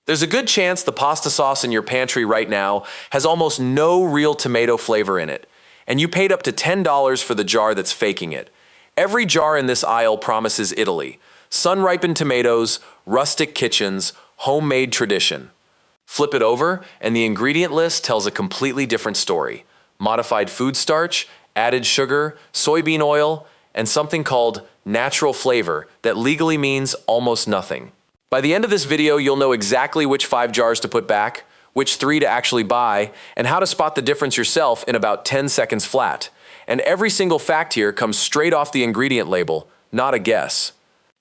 There's a good chance the pasta sauce in your pantry right now has almost no real tomato flavor in it, and you paid up to $10 for the jar that's faking it. Every jar in this aisle promises Italy: sun-ripened tomatoes, rustic kitchens, homemade tradition. Flip it over, and the ingredient list tells a completely different story. Modified food starch, added sugar, soybean oil, and something called natural flavor that legally means almost nothing. By the end of this video, you'll know exactly which 5 jars to put back, which 3 to actually buy, and how to spot the difference yourself in about 10 seconds flat. And every single fact here comes straight off the ingredient label, not a guess.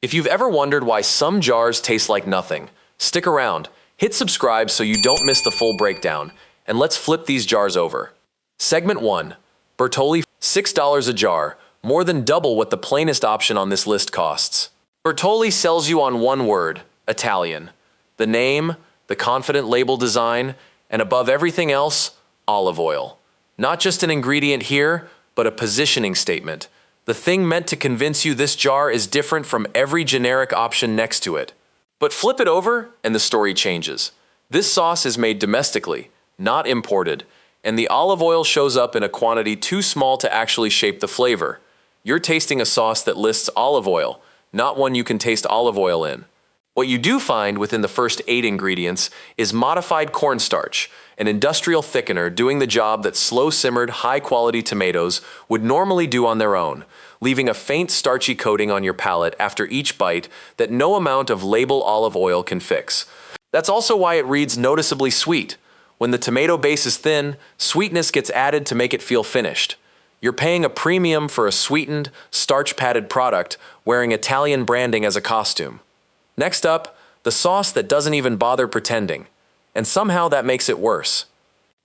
If you've ever wondered why some jars taste like nothing, stick around, hit subscribe so you don't miss the full breakdown, and let's flip these jars over. Segment 1. Bertolli, $6 a jar, more than double what the plainest option on this list costs. Bertolli sells you on one word: Italian. The name, the confident label design, and above everything else, olive oil. Not just an ingredient here, but a positioning statement. The thing meant to convince you this jar is different from every generic option next to it. But flip it over, and the story changes. This sauce is made domestically, not imported, and the olive oil shows up in a quantity too small to actually shape the flavor. You're tasting a sauce that lists olive oil, not one you can taste olive oil in. What you do find within the first 8 ingredients is modified cornstarch, an industrial thickener doing the job that slow-simmered, high-quality tomatoes would normally do on their own, leaving a faint starchy coating on your palate after each bite that no amount of label olive oil can fix. That's also why it reads noticeably sweet. When the tomato base is thin, sweetness gets added to make it feel finished. You're paying a premium for a sweetened, starch-padded product wearing Italian branding as a costume. Next up, the sauce that doesn't even bother pretending. And somehow that makes it worse.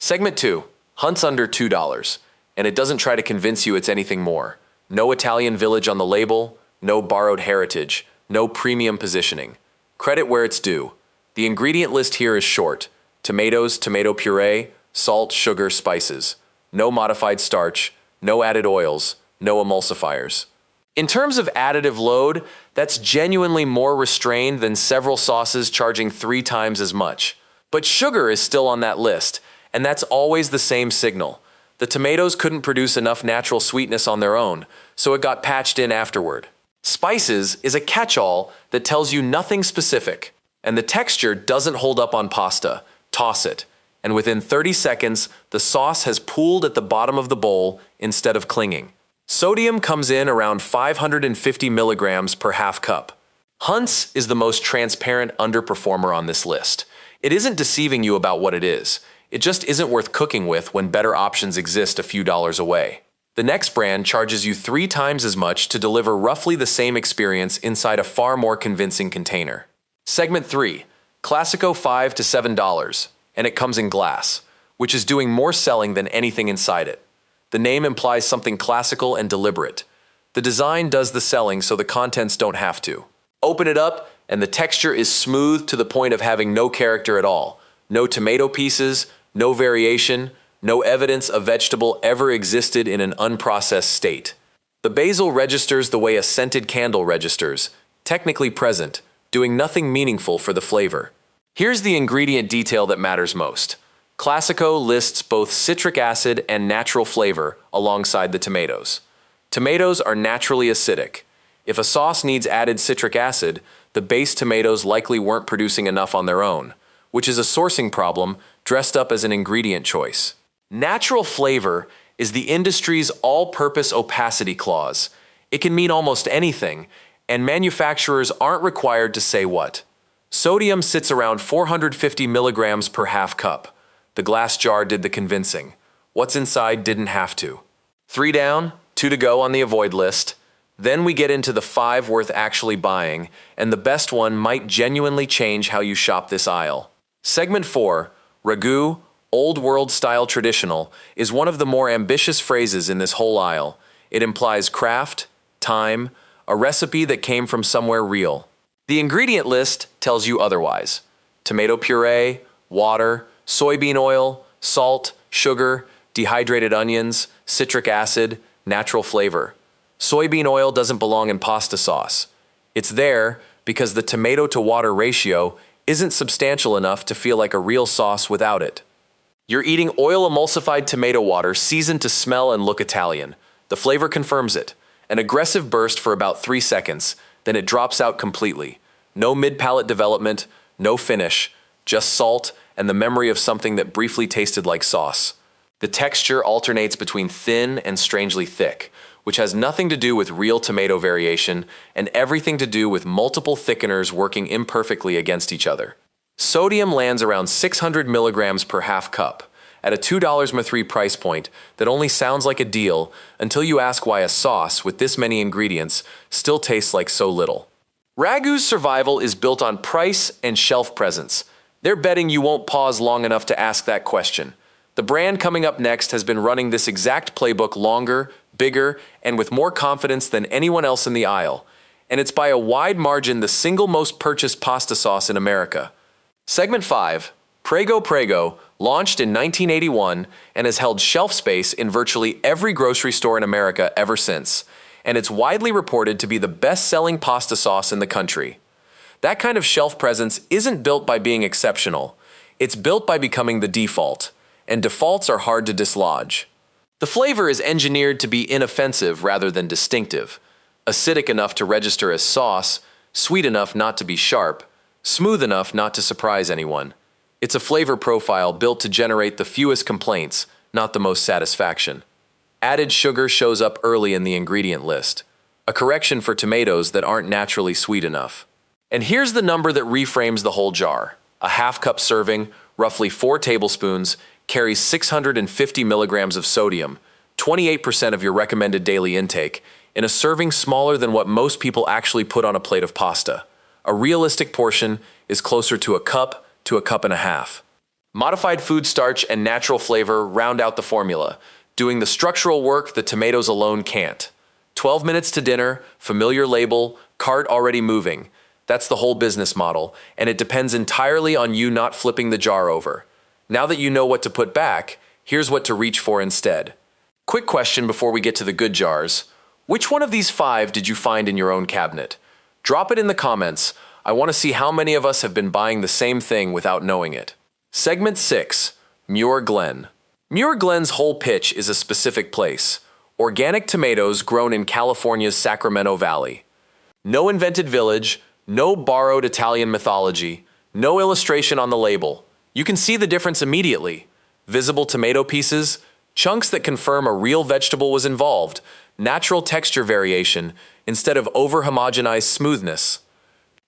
Segment 2. Hunt's under $2, and it doesn't try to convince you it's anything more. No Italian village on the label, no borrowed heritage, no premium positioning. Credit where it's due. The ingredient list here is short: tomatoes, tomato puree, salt, sugar, spices. No modified starch, no added oils, no emulsifiers. In terms of additive load, that's genuinely more restrained than several sauces charging 3 times as much. But sugar is still on that list, and that's always the same signal. The tomatoes couldn't produce enough natural sweetness on their own, so it got patched in afterward. Spices is a catch-all that tells you nothing specific, and the texture doesn't hold up on pasta. Toss it, and within 30 seconds, the sauce has pooled at the bottom of the bowl instead of clinging. Sodium comes in around 550 milligrams per half cup. Hunt's is the most transparent underperformer on this list. It isn't deceiving you about what it is. It just isn't worth cooking with when better options exist a few dollars away. The next brand charges you 3 times as much to deliver roughly the same experience inside a far more convincing container. Segment 3. Classico, $5 to $7, and it comes in glass, which is doing more selling than anything inside it. The name implies something classical and deliberate. The design does the selling so the contents don't have to. Open it up, and the texture is smooth to the point of having no character at all. No tomato pieces, no variation, no evidence a vegetable ever existed in an unprocessed state. The basil registers the way a scented candle registers, technically present, doing nothing meaningful for the flavor. Here's the ingredient detail that matters most. Classico lists both citric acid and natural flavor alongside the tomatoes. Tomatoes are naturally acidic. If a sauce needs added citric acid, the base tomatoes likely weren't producing enough on their own, which is a sourcing problem dressed up as an ingredient choice. Natural flavor is the industry's all-purpose opacity clause. It can mean almost anything, and manufacturers aren't required to say what. Sodium sits around 450 milligrams per half cup. The glass jar did the convincing. What's inside didn't have to. 3 down, 2 to go on the avoid list. Then we get into the 5 worth actually buying, and the best one might genuinely change how you shop this aisle. Segment 4, Ragu, Old World Style Traditional, is one of the more ambitious phrases in this whole aisle. It implies craft, time, a recipe that came from somewhere real. The ingredient list tells you otherwise. Tomato puree, water, soybean oil, salt, sugar, dehydrated onions, citric acid, natural flavor. Soybean oil doesn't belong in pasta sauce. It's there because the tomato to water ratio isn't substantial enough to feel like a real sauce without it. You're eating oil-emulsified tomato water seasoned to smell and look Italian. The flavor confirms it. An aggressive burst for about 3 seconds, then it drops out completely. No mid-palate development, no finish, just salt and the memory of something that briefly tasted like sauce. The texture alternates between thin and strangely thick, which has nothing to do with real tomato variation and everything to do with multiple thickeners working imperfectly against each other. Sodium lands around 600 milligrams per half cup, at a $2.03 price point that only sounds like a deal until you ask why a sauce with this many ingredients still tastes like so little. Ragu's survival is built on price and shelf presence. They're betting you won't pause long enough to ask that question. The brand coming up next has been running this exact playbook longer, bigger, and with more confidence than anyone else in the aisle. And it's by a wide margin the single most purchased pasta sauce in America. Segment 5, Prego, launched in 1981 and has held shelf space in virtually every grocery store in America ever since. And it's widely reported to be the best-selling pasta sauce in the country. That kind of shelf presence isn't built by being exceptional. It's built by becoming the default. And defaults are hard to dislodge. The flavor is engineered to be inoffensive rather than distinctive, acidic enough to register as sauce, sweet enough not to be sharp, smooth enough not to surprise anyone. It's a flavor profile built to generate the fewest complaints, not the most satisfaction. Added sugar shows up early in the ingredient list, a correction for tomatoes that aren't naturally sweet enough. And here's the number that reframes the whole jar. A half-cup serving, roughly 4 tablespoons, carries 650 milligrams of sodium, 28% of your recommended daily intake, in a serving smaller than what most people actually put on a plate of pasta. A realistic portion is closer to a cup to a cup and a half. Modified food starch and natural flavor round out the formula, doing the structural work the tomatoes alone can't. 12 minutes to dinner, familiar label, cart already moving. That's the whole business model, and it depends entirely on you not flipping the jar over. Now that you know what to put back, here's what to reach for instead. Quick question before we get to the good jars. Which one of these 5 did you find in your own cabinet? Drop it in the comments. I want to see how many of us have been buying the same thing without knowing it. Segment 6, Muir Glen. Muir Glen's whole pitch is a specific place. Organic tomatoes grown in California's Sacramento Valley. No invented village, no borrowed Italian mythology, no illustration on the label. You can see the difference immediately. Visible tomato pieces, chunks that confirm a real vegetable was involved, natural texture variation instead of over-homogenized smoothness.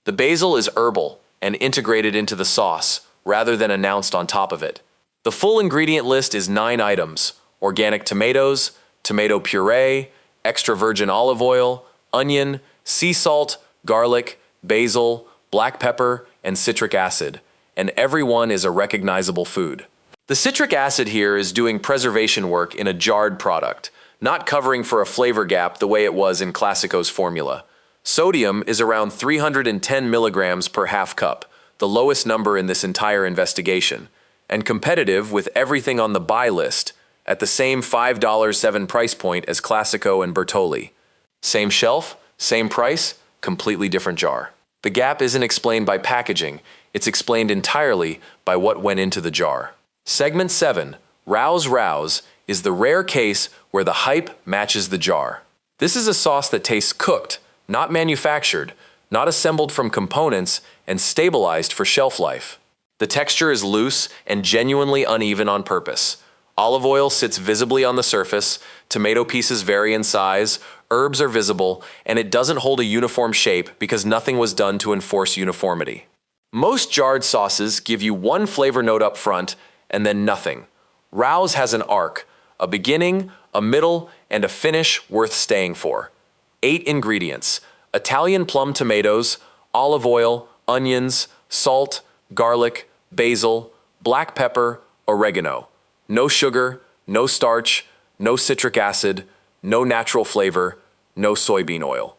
The basil is herbal and integrated into the sauce rather than announced on top of it. The full ingredient list is 9 items: organic tomatoes, tomato puree, extra virgin olive oil, onion, sea salt, garlic, basil, black pepper, and citric acid. And every one is a recognizable food. The citric acid here is doing preservation work in a jarred product, not covering for a flavor gap the way it was in Classico's formula. Sodium is around 310 milligrams per half cup, the lowest number in this entire investigation, and competitive with everything on the buy list, at the same $5.07 price point as Classico and Bertolli. Same shelf, same price, completely different jar. The gap isn't explained by packaging, it's explained entirely by what went into the jar. Segment 7, Rouse, is the rare case where the hype matches the jar. This is a sauce that tastes cooked, not manufactured, not assembled from components, and stabilized for shelf life. The texture is loose and genuinely uneven on purpose. Olive oil sits visibly on the surface, tomato pieces vary in size, herbs are visible, and it doesn't hold a uniform shape because nothing was done to enforce uniformity. Most jarred sauces give you one flavor note up front and then nothing. Rouse has an arc, a beginning, a middle, and a finish worth staying for. 8 ingredients: Italian plum tomatoes, olive oil, onions, salt, garlic, basil, black pepper, oregano. No sugar, no starch, no citric acid, no natural flavor, no soybean oil.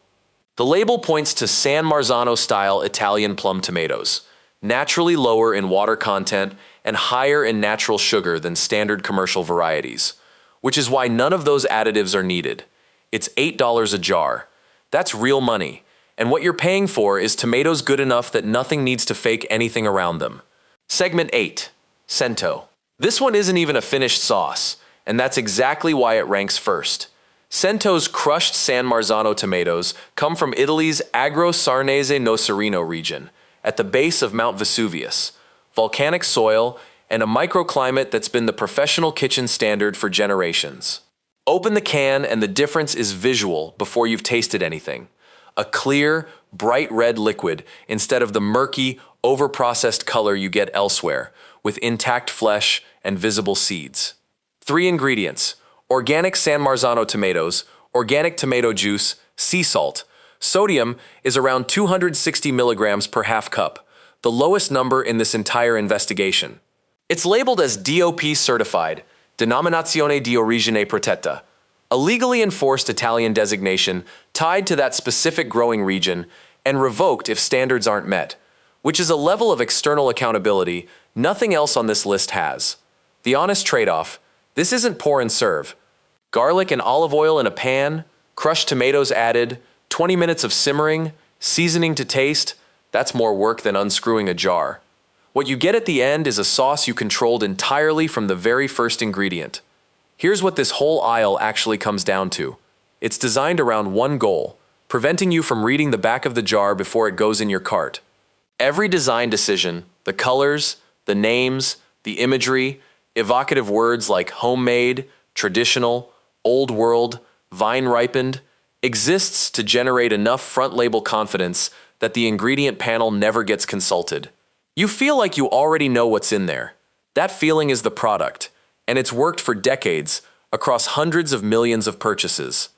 The label points to San Marzano-style Italian plum tomatoes, naturally lower in water content and higher in natural sugar than standard commercial varieties, which is why none of those additives are needed. It's $8 a jar. That's real money, And what you're paying for is tomatoes good enough that nothing needs to fake anything around them. Segment 8. Cento. This one isn't even a finished sauce, and that's exactly why it ranks first. Cento's crushed San Marzano tomatoes come from Italy's Agro Sarnese Nocerino region, at the base of Mount Vesuvius, volcanic soil, and a microclimate that's been the professional kitchen standard for generations. Open the can and the difference is visual before you've tasted anything. A clear, bright red liquid instead of the murky, overprocessed color you get elsewhere, with intact flesh and visible seeds. 3 ingredients: organic San Marzano tomatoes, organic tomato juice, sea salt. Sodium is around 260 milligrams per half cup, the lowest number in this entire investigation. It's labeled as DOP certified, Denominazione di Origine Protetta, a legally enforced Italian designation tied to that specific growing region and revoked if standards aren't met, which is a level of external accountability nothing else on this list has. The honest trade-off: this isn't pour and serve. Garlic and olive oil in a pan, crushed tomatoes added, 20 minutes of simmering, seasoning to taste, that's more work than unscrewing a jar. What you get at the end is a sauce you controlled entirely from the very first ingredient. Here's what this whole aisle actually comes down to. It's designed around one goal: preventing you from reading the back of the jar before it goes in your cart. Every design decision, the colors, the names, the imagery, evocative words like homemade, traditional, old world, vine ripened, exists to generate enough front label confidence that the ingredient panel never gets consulted. You feel like you already know what's in there. That feeling is the product, and it's worked for decades across hundreds of millions of purchases.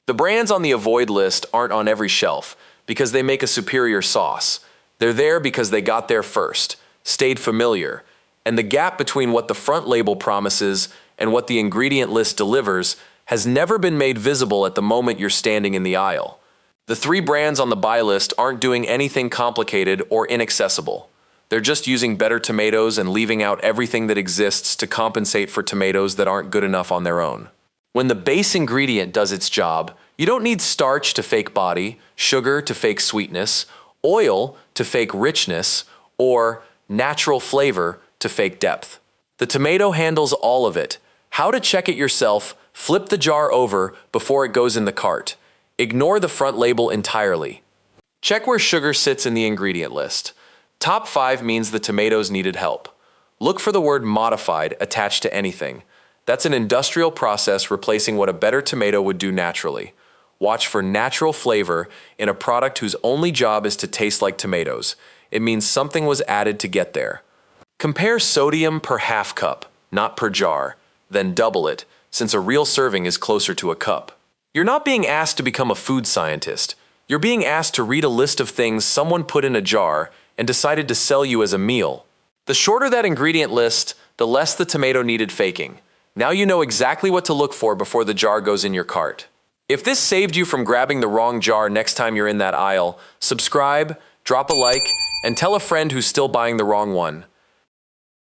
The brands on the avoid list aren't on every shelf because they make a superior sauce. They're there because they got there first, stayed familiar, and the gap between what the front label promises and what the ingredient list delivers has never been made visible at the moment you're standing in the aisle. The 3 brands on the buy list aren't doing anything complicated or inaccessible. They're just using better tomatoes and leaving out everything that exists to compensate for tomatoes that aren't good enough on their own. When the base ingredient does its job, you don't need starch to fake body, sugar to fake sweetness, oil to fake richness, or natural flavor to fake depth. The tomato handles all of it. How to check it yourself: flip the jar over before it goes in the cart. Ignore the front label entirely. Check where sugar sits in the ingredient list. Top 5 means the tomatoes needed help. Look for the word modified attached to anything. That's an industrial process replacing what a better tomato would do naturally. Watch for natural flavor in a product whose only job is to taste like tomatoes. It means something was added to get there. Compare sodium per half cup, not per jar, then double it, since a real serving is closer to a cup. You're not being asked to become a food scientist. You're being asked to read a list of things someone put in a jar and decided to sell you as a meal. The shorter that ingredient list, the less the tomato needed faking. Now you know exactly what to look for before the jar goes in your cart. If this saved you from grabbing the wrong jar next time you're in that aisle, subscribe, drop a like, and tell a friend who's still buying the wrong one.